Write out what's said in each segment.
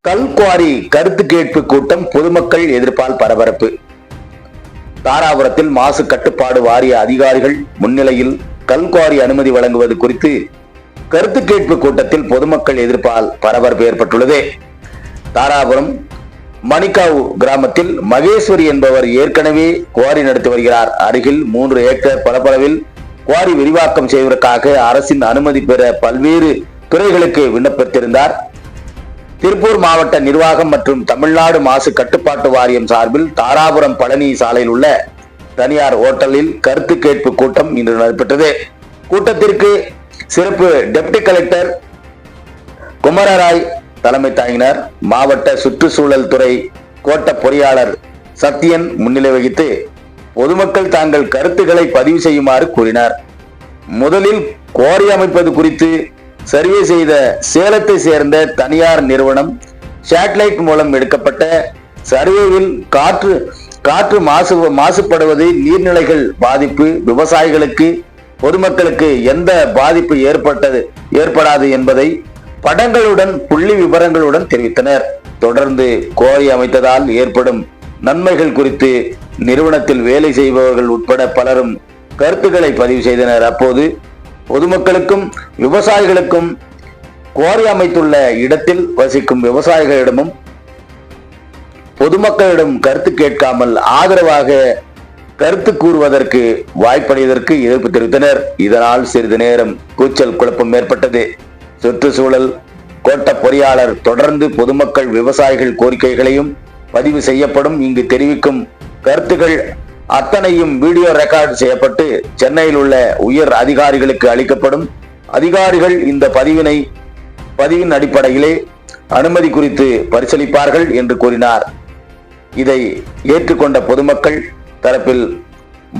கல்குவாரி கருத்து கேட்பு கூட்டம் பொதுமக்கள் எதிர்ப்பால் பரபரப்பு. தாராபுரத்தில் மாசு கட்டுப்பாடு வாரிய அதிகாரிகள் முன்னிலையில் கல்குவாரி அனுமதி வழங்குவது குறித்து கருத்து கேட்பு கூட்டத்தில் பொதுமக்கள் எதிர்ப்பால் பரபரப்பு ஏற்பட்டுள்ளது. தாராபுரம் மணிக்காவு கிராமத்தில் மகேஸ்வரி என்பவர் ஏற்கனவே குவாரி நடத்தி வருகிறார். அருகில் 3 ஏக்கர் பரப்பளவில் குவாரி விரிவாக்கம் செய்வதற்காக அரசின் அனுமதி பெற பல்வேறு துறைகளுக்கு விண்ணப்பித்திருந்தார். திருப்பூர் மாவட்ட நிர்வாகம் மற்றும் தமிழ்நாடு மாசு கட்டுப்பாட்டு வாரியம் சார்பில் தாராபுரம் பழனி சாலையில் உள்ள தனியார் ஓட்டலில் கருத்து கேட்பு கூட்டம் இன்று நடைபெற்றது. கூட்டத்திற்கு சிறப்பு டெப்டி கலெக்டர் குமரராய் தலைமை தாங்கினார். மாவட்ட சுற்றுச்சூழல் துறை கோட்ட பொறியாளர் சத்யன் முன்னிலை வகித்து பொதுமக்கள் தாங்கள் கருத்துக்களை பதிவு செய்யுமாறு கூறினார். முதலில் குவாரி அமைப்பது குறித்து சர்வே செய்த சேலத்தை சேர்ந்த தனியார் நிறுவனம் சேட்டலைட் மூலம் எடுக்கப்பட்ட சர்வேவில் காற்று மாசுபடுவது, நீர்நிலைகள் பாதிப்பு, விவசாயிகளுக்கு பொதுமக்களுக்கு எந்த பாதிப்பு ஏற்படாது என்பதை படங்களுடன் புள்ளி விவரங்களுடன் தெரிவித்தனர். தொடர்ந்து குவாரி அமைத்ததால் ஏற்படும் நன்மைகள் குறித்து நிறுவனத்தில் வேலை செய்பவர்கள் உட்பட பலரும் கருத்துக்களை பதிவு செய்தனர். அப்போது பொதுமக்களுக்கும் விவசாயிகளுக்கும் குவாரி அமைத்துள்ள இடத்தில் வசிக்கும் விவசாயிகளிடமும் பொதுமக்களிடம் கருத்து கேட்காமல் ஆதரவாக கருத்து கூறுவதற்கு வாய்ப்படைவதற்கு எதிர்ப்பு தெரிவித்தனர். இதனால் சிறிது நேரம் கூச்சல் குழப்பம் ஏற்பட்டது. சுற்றுச்சூழல் கோட்ட பொறியாளர் தொடர்ந்து பொதுமக்கள் விவசாயிகள் கோரிக்கைகளையும் பதிவு செய்யப்படும், இங்கு தெரிவிக்கும் கருத்துக்கள் அத்தனையும் வீடியோ ரெக்கார்டு செய்யப்பட்டு சென்னையில் உள்ள உயர் அதிகாரிகளுக்கு அளிக்கப்படும். அதிகாரிகள் இந்த பதிவின் அடிப்படையிலே அனுமதி குறித்து பரிசீலிப்பார்கள் என்று கூறினார். இதை ஏற்றுக்கொண்ட பொதுமக்கள் தரப்பில்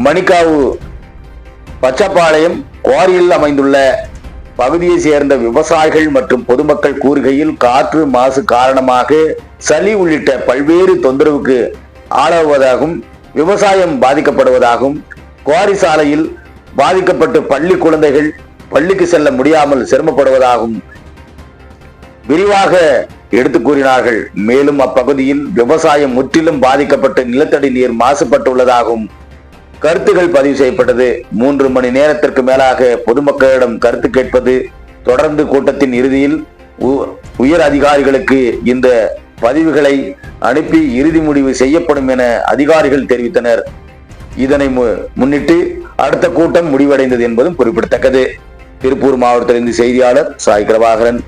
மணிக்காவு பச்சப்பாளையம் குவாரியில் அமைந்துள்ள பகுதியை சேர்ந்த விவசாயிகள் மற்றும் பொதுமக்கள் கூறுகையில் காற்று மாசு காரணமாக சளி உள்ளிட்ட பல்வேறு தொந்தரவுக்கு ஆளாவதாகவும், விவசாயம் பாதிக்கப்படுவதாகவும், குவாரி சாலையில் பாதிக்கப்பட்டு பள்ளி குழந்தைகள் பள்ளிக்கு செல்ல முடியாமல் சிரமப்படுவதாகவும் விரிவாக எடுத்து கூறினார்கள். மேலும் அப்பகுதியில் விவசாயம் முற்றிலும் பாதிக்கப்பட்டு நிலத்தடி நீர் மாசுபட்டுள்ளதாகவும் கருத்துகள் பதிவு செய்யப்பட்டது. 3 மணி நேரத்திற்கு மேலாக பொதுமக்களிடம் கருத்து கேட்பது தொடர்ந்து. கூட்டத்தின் இறுதியில் உயர் அதிகாரிகளுக்கு இந்த பதிவுகளை அனுப்பி இறுதி முடிவு செய்யப்படும் என அதிகாரிகள் தெரிவித்தனர். இதனை முன்னிட்டு அடுத்த கூட்டம் முடிவடைந்தது என்பதும் குறிப்பிடத்தக்கது. திருப்பூர் மாவட்டத்திலிருந்து செய்தியாளர் சாய் கிரபாகரன்.